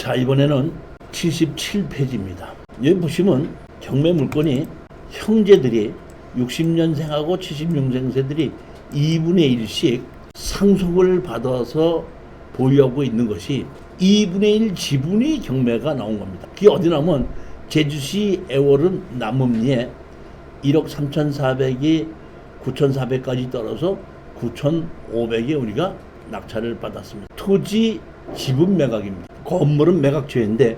자, 이번에는 77페이지입니다. 여기 보시면 경매 물건이 형제들이 60년생하고 76년생들이 2분의 1씩 상속을 받아서 보유하고 있는 것이 2분의 1 지분이 경매가 나온 겁니다. 그게 어디 나오면 제주시 애월은 남읍리에 1억 3,400이 9,400까지 떨어서 9,500에 우리가 낙찰을 받았습니다. 토지 지분 매각입니다. 건물은 매각처인데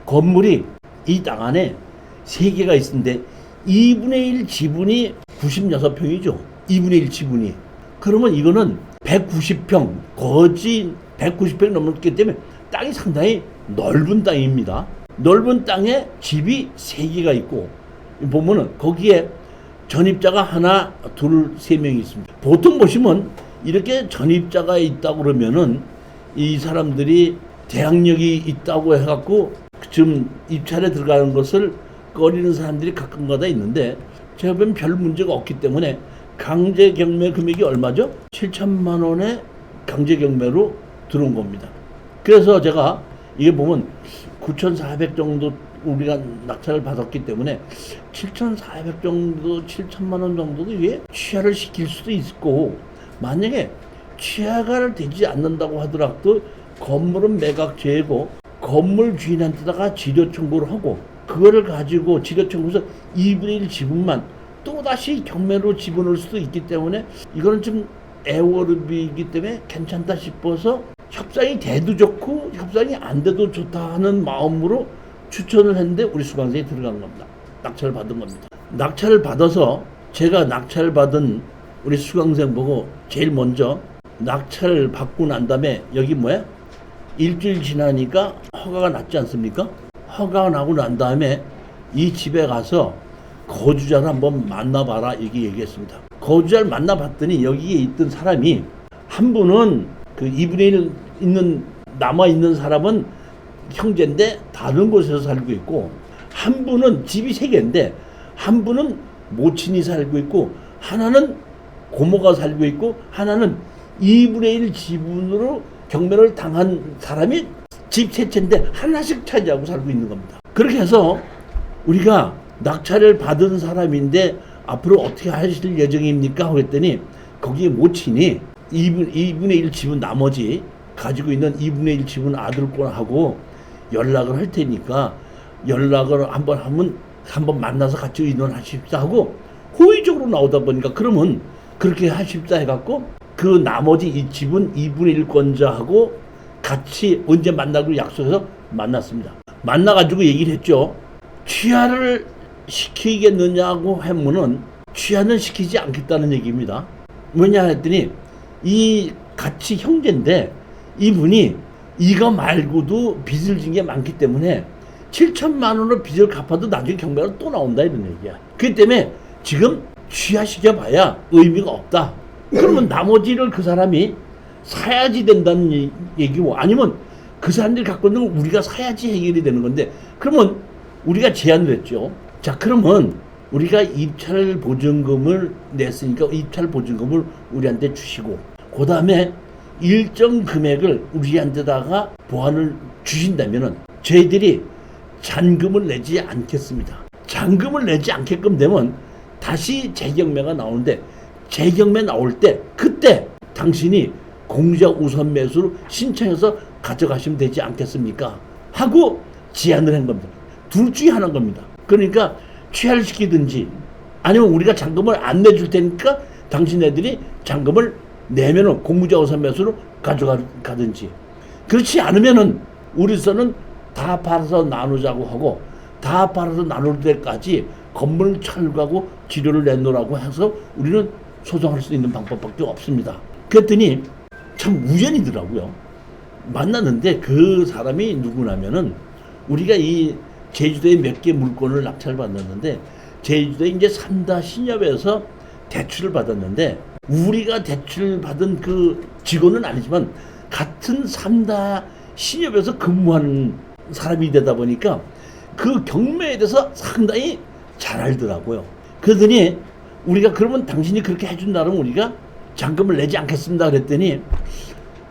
건물이 이 땅 안에 3개가 있는데 2분의 1 지분이 96평이죠. 2분의 1 지분이. 그러면 이거는 190평, 거진 190평 넘었기 때문에 땅이 상당히 넓은 땅입니다. 넓은 땅에 집이 3개가 있고 보면은 거기에 전입자가 하나, 둘, 3명이 있습니다. 보통 보시면 이렇게 전입자가 있다고 그러면은 이 사람들이 대항력이 있다고 해갖고 지금 입찰에 들어가는 것을 꺼리는 사람들이 가끔가다 있는데 제가 보면 별 문제가 없기 때문에 강제 경매 금액이 얼마죠? 7천만 원의 강제 경매로 들어온 겁니다. 그래서 제가 이게 보면 9,400 정도 우리가 낙찰을 받았기 때문에 7,400 정도, 7천만 원 정도도 이게 취하를 시킬 수도 있고 만약에 취하가 되지 않는다고 하더라도 건물은 매각죄고 건물 주인한테다가 지료 청구를 하고 그거를 가지고 지료 청구해서 2분의 1 지분만 또다시 경매로 집어넣을 수도 있기 때문에 이거는 좀 애월읍이기 때문에 괜찮다 싶어서 협상이 돼도 좋고 협상이 안 돼도 좋다 하는 마음으로 추천을 했는데 우리 수강생이 들어간 겁니다. 낙찰을 받은 겁니다. 낙찰을 받아서 제가 낙찰을 받은 우리 수강생 보고 제일 먼저 낙찰을 받고 난 다음에 여기 뭐야? 일주일 지나니까 허가가 났지 않습니까? 허가가 나고 난 다음에 이 집에 가서 거주자를 한번 만나봐라 이렇게 얘기했습니다. 거주자를 만나봤더니 여기에 있던 사람이 한 분은 그 2분의 1 있는 남아있는 사람은 형제인데 다른 곳에서 살고 있고 한 분은 집이 3개인데 한 분은 모친이 살고 있고 하나는 고모가 살고 있고 하나는 2분의 1 지분으로 경매를 당한 사람이 집 3채인데 하나씩 차지하고 살고 있는 겁니다. 그렇게 해서 우리가 낙찰을 받은 사람인데 앞으로 어떻게 하실 예정입니까? 했더니 거기에 모친이 2분의 1 지분 나머지 가지고 있는 2분의 1 지분 아들권하고 연락을 할 테니까 연락을 한번 만나서 같이 의논하십사 하고 호의적으로 나오다 보니까 그러면 그렇게 하십사 해갖고 그 나머지 이 지분 2분의 1권자하고 같이 언제 만나기로 약속해서 만났습니다. 만나가지고 얘기를 했죠. 취하를 시키겠느냐고 하면은 취하는 시키지 않겠다는 얘기입니다. 뭐냐 했더니 이 같이 형제인데 이분이 이거 말고도 빚을 진 게 많기 때문에 7천만 원으로 빚을 갚아도 나중에 경매가 또 나온다 이런 얘기야. 그렇기 때문에 지금 취하시켜봐야 의미가 없다. 그러면 나머지를 그 사람이 사야지 된다는 얘기고 아니면 그 사람들이 갖고 있는 걸 우리가 사야지 해결이 되는 건데 그러면 우리가 제안을 했죠. 자 그러면 우리가 입찰 보증금을 냈으니까 입찰 보증금을 우리한테 주시고 그 다음에 일정 금액을 우리한테다가 보완을 주신다면은 저희들이 잔금을 내지 않겠습니다. 잔금을 내지 않게끔 되면 다시 재경매가 나오는데 재경매 나올 때 그때 당신이 공자 우선 매수로 신청해서 가져가시면 되지 않겠습니까? 하고 제안을 한 겁니다. 둘 중에 하나인 겁니다. 그러니까 취하를 시키든지 아니면 우리가 잔금을 안 내줄 테니까 당신네들이 잔금을 내면은 공무자 우선 매수로 가져가든지 그렇지 않으면은 우리서는 다 팔아서 나누자고 하고 다 팔아서 나눌 때까지 건물 철거하고 지료를 내놓으라고 해서 우리는 소송할 수 있는 방법밖에 없습니다. 그랬더니 참 우연이더라고요. 만났는데 그 사람이 누구냐면은 우리가 이 제주도에 몇 개 물건을 낙찰 받았는데 제주도에 이제 3다 신협에서 대출을 받았는데 우리가 대출 받은 그 직원은 아니지만 같은 3다 신협에서 근무하는 사람이 되다 보니까 그 경매에 대해서 상당히 잘 알더라고요. 그러더니 우리가 그러면 당신이 그렇게 해준다면 우리가 잔금을 내지 않겠습니다 그랬더니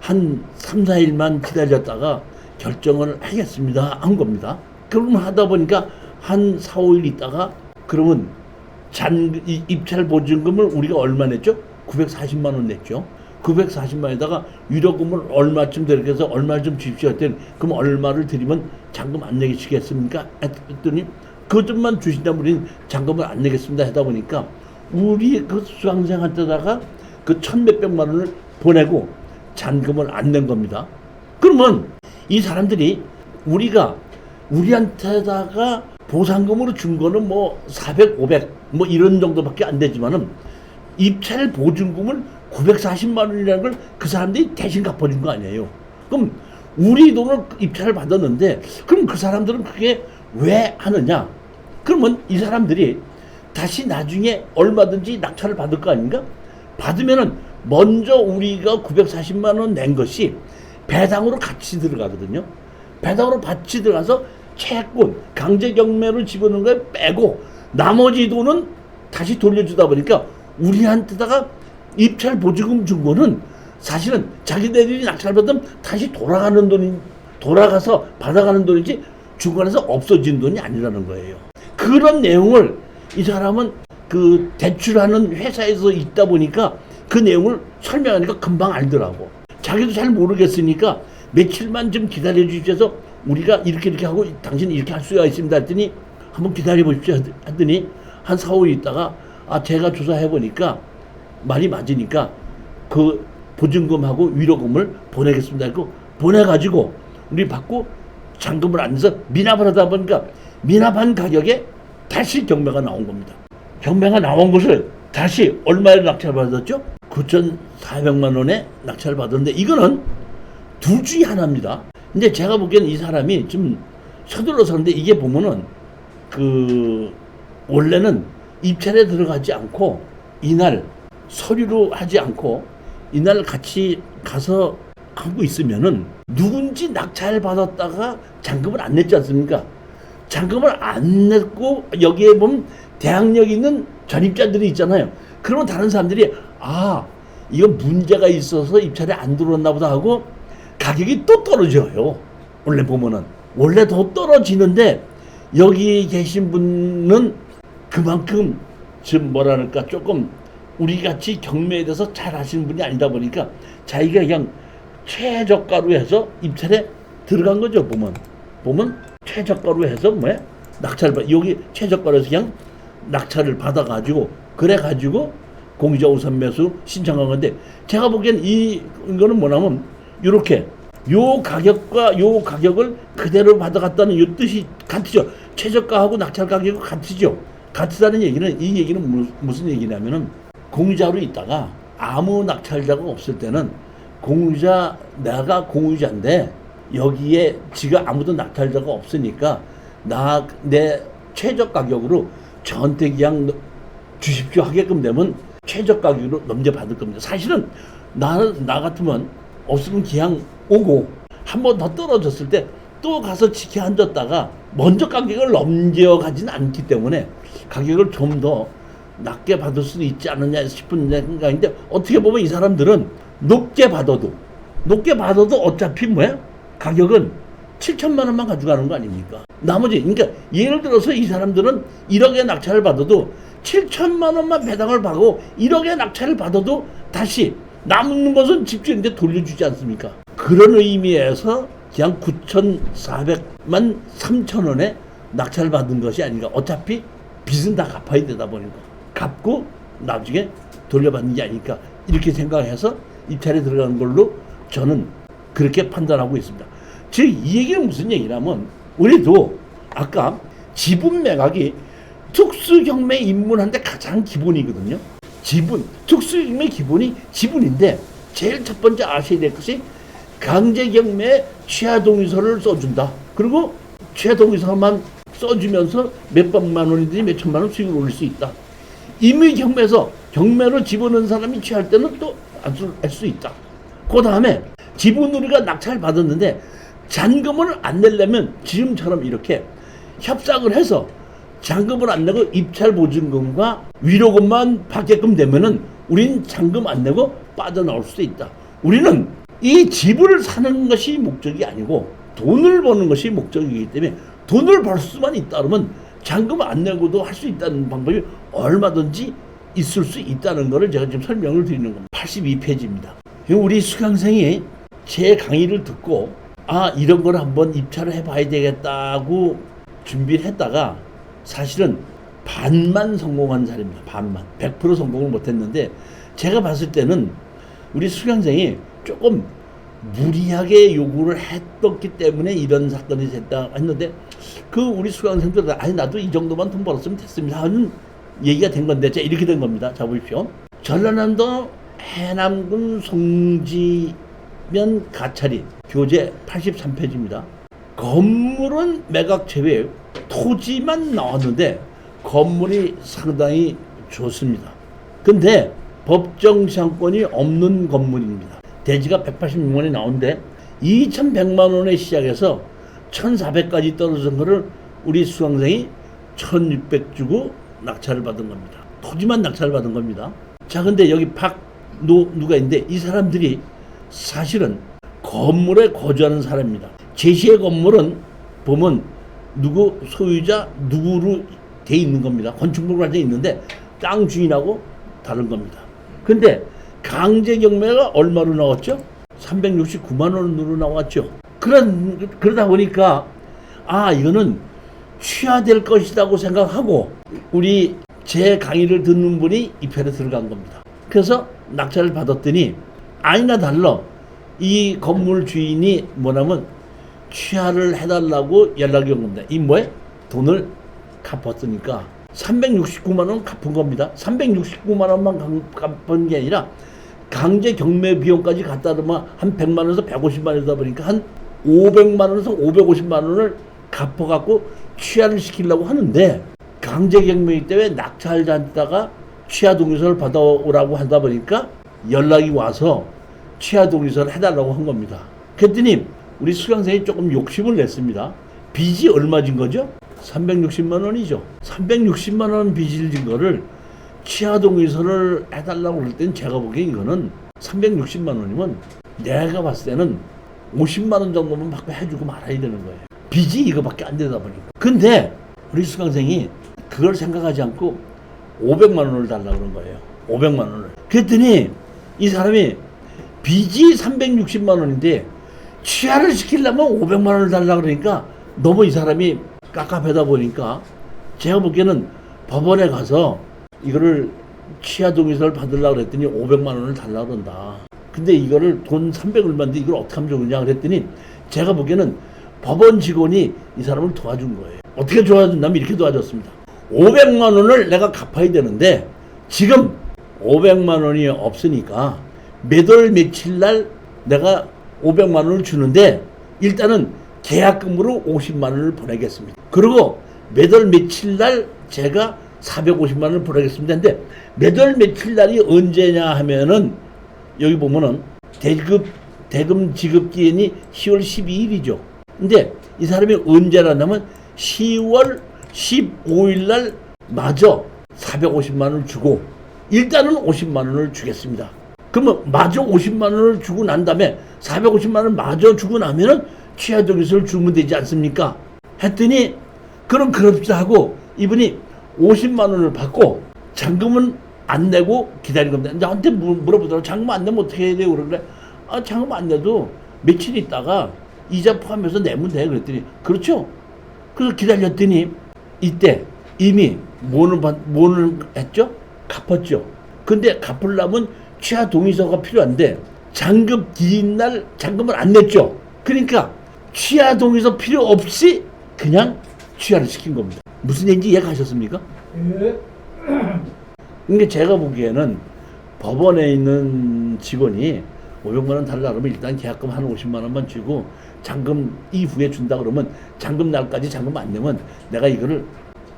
한 3, 4일만 기다렸다가 결정을 하겠습니다 한 겁니다. 그러면 하다 보니까 한 4, 5일 있다가 그러면 입찰 보증금을 우리가 얼마 냈죠? 940만 원 냈죠. 940만 원에다가 위로금을 얼마쯤 되게 해서 얼마를 좀 주십시오 했더니 그럼 얼마를 드리면 잔금 안 내시겠습니까? 했더니 그것만 주신다면 우리는 잔금을 안 내겠습니다 하다 보니까 우리 그 수강생한테다가 그 천몇백만 원을 보내고 잔금을 안 낸 겁니다. 그러면 이 사람들이 우리한테다가 보상금으로 준 거는 뭐 400, 500 뭐 이런 정도밖에 안 되지만은 입찰 보증금을 940만 원이라는 걸 그 사람들이 대신 갚아준 거 아니에요. 그럼 우리 돈을 입찰을 받았는데 그럼 그 사람들은 그게 왜 하느냐? 그러면 이 사람들이 다시 나중에 얼마든지 낙찰을 받을 거 아닌가? 받으면은 먼저 우리가 940만 원 낸 것이 배당으로 같이 들어가거든요. 배당으로 같이 들어가서 채권, 강제 경매로 집어넣은 걸 빼고 나머지 돈은 다시 돌려주다 보니까 우리한테다가 입찰 보증금 준 거는 사실은 자기네들이 낙찰받으면 다시 돌아가서 받아가는 돈이지 중간에서 없어진 돈이 아니라는 거예요. 그런 내용을 이 사람은 그 대출하는 회사에서 있다 보니까 그 내용을 설명하니까 금방 알더라고. 자기도 잘 모르겠으니까 며칠만 좀 기다려 주셔서 우리가 이렇게 하고 당신 이렇게 할 수가 있습니다 했더니 한번 기다려 보십시오 했더니 한 4, 5일 있다가 제가 조사해 보니까 말이 맞으니까 그 보증금하고 위로금을 보내겠습니다 했고 보내가지고 우리 받고 잔금을 안 내서 미납을 하다 보니까 미납한 가격에 다시 경매가 나온 겁니다. 경매가 나온 것을 다시 얼마에 낙찰받았죠? 9,400만 원에 낙찰받았는데 이거는 둘 중에 하나입니다. 근데 제가 보기에는 이 사람이 좀 서둘러서 하는데 이게 보면은 원래는 입찰에 들어가지 않고 이날 서류로 하지 않고 이날 같이 가서 하고 있으면은 누군지 낙찰 받았다가 잔금을 안 냈지 않습니까? 잔금을 안 냈고 여기에 보면 대항력 있는 전입자들이 있잖아요. 그러면 다른 사람들이 이거 문제가 있어서 입찰에 안 들어왔나 보다 하고 가격이 또 떨어져요. 원래 보면은 원래 더 떨어지는데 여기 계신 분은 그만큼 좀 뭐랄까 조금 우리같이 경매에 대해서 잘 아시는 분이 아니다 보니까 자기가 그냥 최저가로 해서 입찰에 들어간 거죠. 보면 최저가로 해서 여기 최저가로 해서 그냥 낙찰을 받아가지고 그래가지고 공유자 우선 매수 신청한 건데 제가 보기엔 이거는 뭐냐면 이렇게 요 가격과 요 가격을 그대로 받아갔다는 요 뜻이 같죠. 최저가하고 낙찰 가격이 같죠. 같다는 얘기는 이 얘기는 무슨 얘기냐면은 공유자로 있다가 아무 낙찰자가 없을 때는 내가 공유자인데 여기에 지가 아무도 낙찰자가 없으니까 내 최저 가격으로 저한테 그냥 주십시오 하게끔 되면 최저 가격으로 넘겨받을 겁니다. 사실은 나 같으면 없으면 그냥 오고 한 번 더 떨어졌을 때 또 가서 지켜 앉았다가 먼저 가격을 넘겨가지는 않기 때문에 가격을 좀 더 낮게 받을 수도 있지 않느냐 싶은 생각인데 어떻게 보면 이 사람들은 높게 받아도 어차피 가격은 7천만 원만 가져가는 거 아닙니까? 나머지 그러니까 예를 들어서 이 사람들은 1억의 낙찰을 받아도 7천만 원만 배당을 받고 1억의 낙찰을 받아도 다시 남는 것은 집주인한테 돌려주지 않습니까? 그런 의미에서 그냥 9,400만 3천 원에 낙찰을 받은 것이 아닌가. 어차피 빚은 다 갚아야 되다 보니까 갚고 나중에 돌려받는 게 아닐까 이렇게 생각해서 입찰에 들어가는 걸로 저는 그렇게 판단하고 있습니다. 즉 이 얘기는 무슨 얘기냐면 우리도 아까 지분 매각이 특수경매 입문하는데 가장 기본이거든요. 특수경매 기본이 지분인데 제일 첫 번째 아셔야 될 것이 강제경매에 취하동의서를 써준다. 그리고 취하동의서만 써주면서 몇백만 원이든지 몇천만 원 수익을 올릴 수 있다. 이미 경매로 집어넣은 사람이 취할 때는 또 알 수 있다. 그 다음에 지분 우리가 낙찰 받았는데 잔금을 안 내려면 지금처럼 이렇게 협상을 해서 잔금을 안 내고 입찰 보증금과 위로금만 받게끔 되면은 우린 잔금 안 내고 빠져나올 수도 있다. 우리는 이 집을 사는 것이 목적이 아니고 돈을 버는 것이 목적이기 때문에 돈을 벌 수만 있다 그러면 잔금 안 내고도 할 수 있다는 방법이 얼마든지 있을 수 있다는 것을 제가 지금 설명을 드리는 겁니다. 82페이지입니다. 우리 수강생이 제 강의를 듣고 이런 걸 한번 입찰을 해봐야 되겠다고 준비를 했다가 사실은 반만 성공한 사례입니다. 반만. 100% 성공을 못했는데 제가 봤을 때는 우리 수강생이 조금 무리하게 요구를 했었기 때문에 이런 사건이 됐다 했는데 우리 수강생들 나도 이 정도만 돈 벌었으면 됐습니다 하는 얘기가 된 건데 자 이렇게 된 겁니다. 자 보십시오. 전라남도 해남군 송지면 가차리 교재 83페이지입니다. 건물은 매각 제외 토지만 나왔는데 건물이 상당히 좋습니다. 근데 법정 시향권이 없는 건물입니다. 대지가 186만원이 나오는데 2,100만원에 시작해서 1,400까지 떨어진 거를 우리 수강생이 1,600 주고 낙찰을 받은 겁니다. 토지만 낙찰을 받은 겁니다. 자, 근데 여기 누가 있는데 이 사람들이 사실은 건물에 거주하는 사람입니다. 제시의 건물은 보면 누구 소유자 누구로 돼 있는 겁니다. 건축물로 돼 있는데 땅 주인하고 다른 겁니다. 근데 강제 경매가 얼마로 나왔죠? 369만 원으로 나왔죠. 그러다 보니까 이거는 취하될 것이라고 생각하고 우리 제 강의를 듣는 분이 이 편에 들어간 겁니다. 그래서 낙찰을 받았더니 아니나 달라 이 건물 주인이 뭐냐면 취하를 해달라고 연락이 온 겁니다. 이 뭐에? 돈을 갚았으니까 369만 원 갚은 겁니다. 369만 원만 갚은 게 아니라 강제 경매 비용까지 갖다 놓으면 한 100만 원에서 150만 원이다 보니까 한 500만 원에서 550만 원을 갚아갖고 취하를 시키려고 하는데 강제 경매이기 때문에 낙찰자한테다가 취하 동의서를 받아오라고 하다 보니까 연락이 와서 취하 동의서를 해달라고 한 겁니다. 그랬더니 우리 수강생이 조금 욕심을 냈습니다. 빚이 얼마 진 거죠? 360만 원이죠. 360만 원 빚을 진 거를 취하 동의서를 해달라고 그럴 때는 제가 보기엔 이거는 360만 원이면 내가 봤을 때는 50만 원 정도만 받고 해주고 말아야 되는 거예요. 빚이 이거밖에 안 되다 보니까. 근데 우리 수강생이 그걸 생각하지 않고 500만 원을 달라고 그런 거예요. 500만 원을. 그랬더니 이 사람이 빚이 360만 원인데 취하를 시키려면 500만 원을 달라고 그러니까 너무 이 사람이 깝깝하다 보니까 제가 보기에는 법원에 가서 이거를 취하 동의서를 받으려고 그랬더니 500만 원을 달라고 그런다. 근데 이거를 돈 300 얼마인데 이걸 어떻게 하면 좋으냐 그랬더니 제가 보기에는 법원 직원이 이 사람을 도와준 거예요. 어떻게 도와준다면 이렇게 도와줬습니다. 500만 원을 내가 갚아야 되는데 지금 500만 원이 없으니까 몇 월 며칠 날 내가 500만 원을 주는데 일단은 계약금으로 50만 원을 보내겠습니다. 그리고 몇 월 며칠 날 제가 450만 원을 보내겠습니다. 근데 몇 월 며칠 날이 언제냐 하면은 여기 보면은 대금 지급 기한이 10월 12일이죠. 근데 이 사람이 언제라냐면 10월 15일 날 마저 450만 원을 주고 일단은 50만 원을 주겠습니다. 그러면 마저 50만 원을 주고 난 다음에 450만 원을 마저 주고 나면은 취하 동의서를 주면 되지 않습니까? 했더니 그럼 그럽시다 하고 이분이 50만 원을 받고 잔금은 안 내고 기다린 겁니다. 나한테 물어보더라고. 잔금 안 내면 어떻게 해야 돼요? 그러길래 잔금 안 내도 며칠 있다가 이자 포함해서 내면 돼. 그랬더니 그렇죠. 그래서 기다렸더니 이때 이미 뭐는 했죠? 갚았죠. 근데 갚으려면 취하 동의서가 필요한데 잔금 기인 날 잔금을 안 냈죠. 그러니까 취하 동의서 필요 없이 그냥 취하를 시킨 겁니다. 무슨 얘기인지 이해가셨습니까? 예. 그러니까 제가 보기에는 법원에 있는 직원이 500만 원 달라 그러면 일단 계약금 한 50만 원만 주고 잔금 이후에 준다 그러면 잔금 날까지 잔금 안 내면 내가 이거를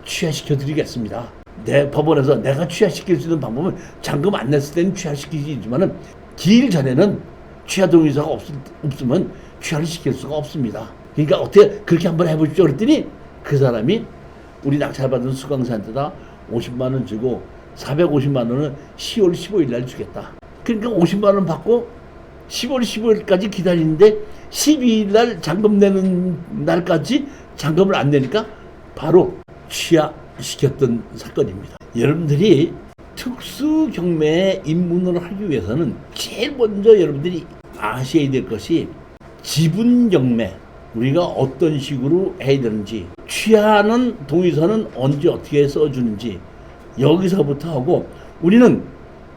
취하시켜 드리겠습니다. 내 법원에서 내가 취하시킬 수 있는 방법은 잔금 안 냈을 때는 취하시키지만은 기일 전에는 취하 동의서가 없으면 취하를 시킬 수가 없습니다. 그러니까 어떻게 그렇게 한번 해보십시오. 그랬더니 그 사람이 우리 낙찰받은 수강생한테다 50만 원 주고 450만 원은 10월 15일 날 주겠다. 그러니까 50만 원 받고 10월 15일까지 기다리는데 12일 날 잔금 내는 날까지 잔금을 안 내니까 바로 취하시켰던 사건입니다. 여러분들이 특수 경매에 입문을 하기 위해서는 제일 먼저 여러분들이 아셔야 될 것이 지분 경매, 우리가 어떤 식으로 해야 되는지, 취하는 동의서는 언제 어떻게 써주는지 여기서부터 하고, 우리는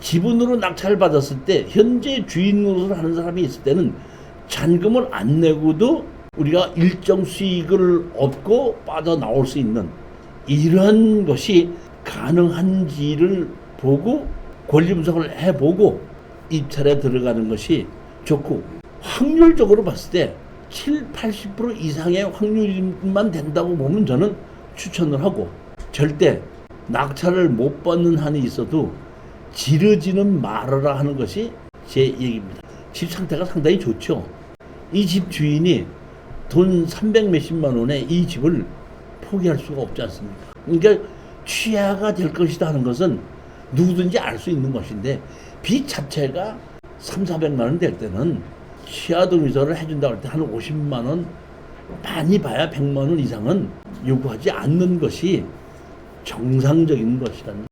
지분으로 낙찰을 받았을 때 현재 주인 노릇을 하는 사람이 있을 때는 잔금을 안 내고도 우리가 일정 수익을 얻고 빠져나올 수 있는 이런 것이 가능한지를 보고 권리 분석을 해보고 입찰에 들어가는 것이 좋고, 확률적으로 봤을 때 70~80% 이상의 확률만 된다고 보면 저는 추천을 하고, 절대 낙찰을 못 받는 한이 있어도 지르지는 말아라 하는 것이 제 얘기입니다. 집 상태가 상당히 좋죠. 이 집 주인이 돈 300 몇십만 원에 이 집을 포기할 수가 없지 않습니까? 그러니까 취하가 될 것이다 하는 것은 누구든지 알 수 있는 것인데, 빚 자체가 300~400만 원 될 때는 취하 동의서를 해준다고 할 때 한 50만 원, 많이 봐야 100만 원 이상은 요구하지 않는 것이 정상적인 것이라는